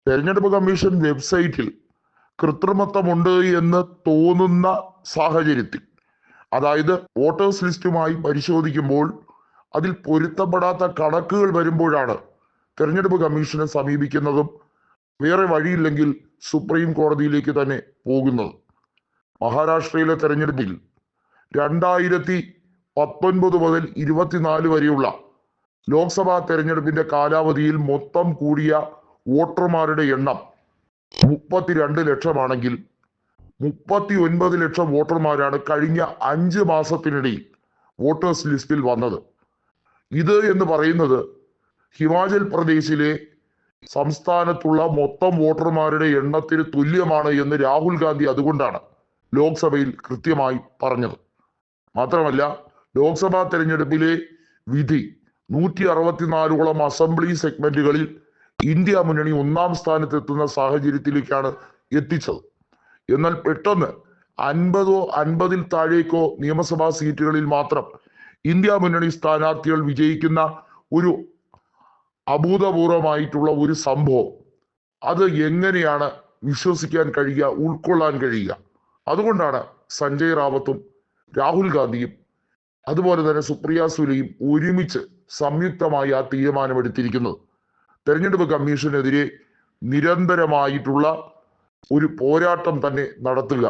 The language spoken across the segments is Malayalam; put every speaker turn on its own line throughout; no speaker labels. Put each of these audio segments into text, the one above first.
തെരഞ്ഞെടുപ്പ് കമ്മീഷൻ വെബ്സൈറ്റിൽ കൃത്രിമത്വമുണ്ട് എന്ന് തോന്നുന്ന സാഹചര്യത്തിൽ, അതായത് വോട്ടേഴ്സ് ലിസ്റ്റുമായി പരിശോധിക്കുമ്പോൾ അതിൽ പൊരുത്തപ്പെടാത്ത കണക്കുകൾ വരുമ്പോഴാണ് തെരഞ്ഞെടുപ്പ് കമ്മീഷനെ സമീപിക്കുന്നതും വേറെ വഴിയില്ലെങ്കിൽ സുപ്രീം കോടതിയിലേക്ക് തന്നെ പോകുന്നത്. മഹാരാഷ്ട്രയിലെ തെരഞ്ഞെടുപ്പിൽ 2019 മുതൽ 24 വരെയുള്ള ലോക്സഭാ തെരഞ്ഞെടുപ്പിന്റെ കാലാവധിയിൽ മൊത്തം കൂടിയ വോട്ടർമാരുടെ എണ്ണം 32 ലക്ഷമാണെങ്കിൽ 39 ലക്ഷം വോട്ടർമാരാണ് കഴിഞ്ഞ 5 മാസത്തിനിടയിൽ വോട്ടേഴ്സ് ലിസ്റ്റിൽ വന്നത്. ഇത് എന്ന് പറയുന്നത് ഹിമാചൽ പ്രദേശിലെ സംസ്ഥാനത്തുള്ള മൊത്തം വോട്ടർമാരുടെ എണ്ണത്തിന് തുല്യമാണ് എന്ന് രാഹുൽ ഗാന്ധി അതുകൊണ്ടാണ് ലോക്സഭയിൽ കൃത്യമായി പറഞ്ഞത്. മാത്രമല്ല, ലോക്സഭാ തെരഞ്ഞെടുപ്പിലെ വിധി 164ഓളം അസംബ്ലി സെഗ്മെന്റുകളിൽ ഇന്ത്യ മുന്നണി 1-ാം സ്ഥാനത്തെത്തുന്ന സാഹചര്യത്തിലേക്കാണ് എത്തിച്ചത്. എന്നാൽ പെട്ടെന്ന് 50 50-ൽ താഴേക്കോ നിയമസഭാ സീറ്റുകളിൽ മാത്രം ഇന്ത്യ മുന്നണി സ്ഥാനാർത്ഥികൾ വിജയിക്കുന്ന ഒരു അഭൂതപൂർവമായിട്ടുള്ള ഒരു സംഭവം, അത് എങ്ങനെയാണ് വിശ്വസിക്കാൻ കഴിയുക, ഉൾക്കൊള്ളാൻ കഴിയുക? അതുകൊണ്ടാണ് സഞ്ജയ് റാവത്തും രാഹുൽ ഗാന്ധിയും അതുപോലെ തന്നെ സുപ്രിയ സുലെയും ഒരുമിച്ച് സംയുക്തമായി ആ തീരുമാനമെടുത്തിരിക്കുന്നത്. തെരഞ്ഞെടുപ്പ് കമ്മീഷനെതിരെ നിരന്തരമായിട്ടുള്ള ഒരു പോരാട്ടം തന്നെ നടത്തുക,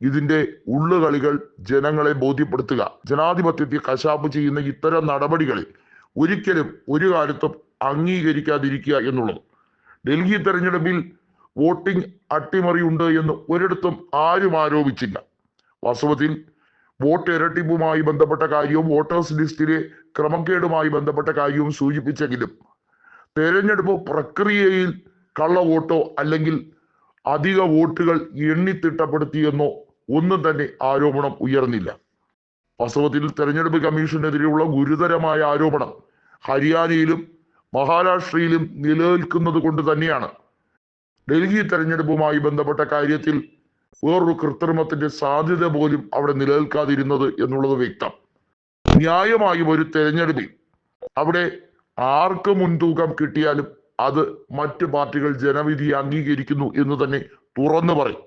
ഇതിന്റെ ഉള്ളുകളികൾ ജനങ്ങളെ ബോധ്യപ്പെടുത്തുക, ജനാധിപത്യത്തെ കശാപ്പ് ചെയ്യുന്ന ഇത്തരം നടപടികളെ ഒരിക്കലും ഒരു കാലത്തും അംഗീകരിക്കാതിരിക്കുക എന്നുള്ളത്. ഡൽഹി തെരഞ്ഞെടുപ്പിൽ വോട്ടിംഗ് അട്ടിമറിയുണ്ട് എന്ന് ഒരിടത്തും ആരും ആരോപിച്ചില്ല. വാസ്തവത്തിൽ വോട്ട് ഇരട്ടിപ്പുമായി ബന്ധപ്പെട്ട കാര്യവും വോട്ടേഴ്സ് ലിസ്റ്റിലെ ക്രമക്കേടുമായി ബന്ധപ്പെട്ട കാര്യവും സൂചിപ്പിച്ചെങ്കിലും തെരഞ്ഞെടുപ്പ് പ്രക്രിയയിൽ കള്ളവോട്ടോ അല്ലെങ്കിൽ അധിക വോട്ടുകൾ എണ്ണിത്തിട്ടപ്പെടുത്തിയെന്നോ ഒന്നും തന്നെ ആരോപണം ഉയർന്നില്ല. വാസ്തവത്തിൽ തെരഞ്ഞെടുപ്പ് കമ്മീഷനെതിരെയുള്ള ഗുരുതരമായ ആരോപണം ഹരിയാനയിലും മഹാരാഷ്ട്രയിലും നിലനിൽക്കുന്നത് കൊണ്ട് തന്നെയാണ് ഡൽഹി തെരഞ്ഞെടുപ്പുമായി ബന്ധപ്പെട്ട കാര്യത്തിൽ വേറൊരു കൃത്രിമത്തിന്റെ സാധ്യത പോലും അവിടെ നിലനിൽക്കാതിരുന്നത് എന്നുള്ളത് വ്യക്തം. ന്യായമായും ഒരു തെരഞ്ഞെടുപ്പിൽ അവിടെ ആർക്ക് മുൻതൂക്കം കിട്ടിയാലും അത് മറ്റ് പാർട്ടികൾ ജനവിധി അംഗീകരിക്കുന്നു എന്ന് തന്നെ തുറന്നു പറയും.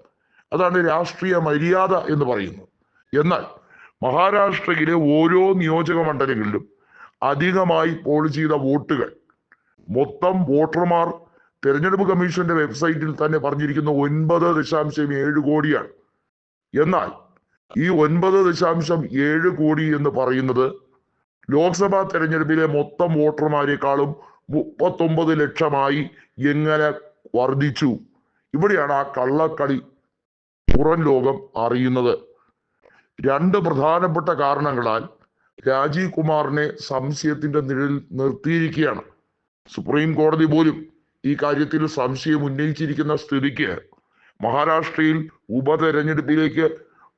അതാണ് രാഷ്ട്രീയ മര്യാദ എന്ന് പറയുന്നത്. എന്നാൽ മഹാരാഷ്ട്രയിലെ ഓരോ നിയോജക മണ്ഡലങ്ങളിലും അധികമായി പോൾ ചെയ്ത വോട്ടുകൾ, മൊത്തം വോട്ടർമാർ തെരഞ്ഞെടുപ്പ് കമ്മീഷന്റെ വെബ്സൈറ്റിൽ തന്നെ പറഞ്ഞിരിക്കുന്ന 9.7 കോടിയാണ്. എന്നാൽ ഈ 9.7 കോടി എന്ന് പറയുന്നത് ലോക്സഭാ തെരഞ്ഞെടുപ്പിലെ മൊത്തം വോട്ടർമാരെക്കാളും 39 ലക്ഷമായി എങ്ങനെ വർദ്ധിച്ചു? ഇവിടെയാണ് ആ കള്ളക്കളി പുറം ലോകം അറിയുന്നത്. 2 പ്രധാനപ്പെട്ട കാരണങ്ങളാൽ രാജീവ് കുമാറിനെ സംശയത്തിന്റെ നിഴലിൽ നിർത്തിയിരിക്കുകയാണ്. സുപ്രീം കോടതി പോലും ഈ കാര്യത്തിൽ സംശയം ഉന്നയിച്ചിരിക്കുന്ന സ്ഥിതിക്ക് മഹാരാഷ്ട്രയിൽ ഉപതെരഞ്ഞെടുപ്പിലേക്ക്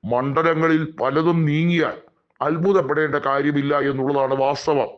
മണ്ഡലങ്ങളിൽ പലതും നീങ്ങിയാൽ അത്ഭുതപ്പെടേണ്ട കാര്യമില്ല എന്നുള്ളതാണ് വാസ്തവം.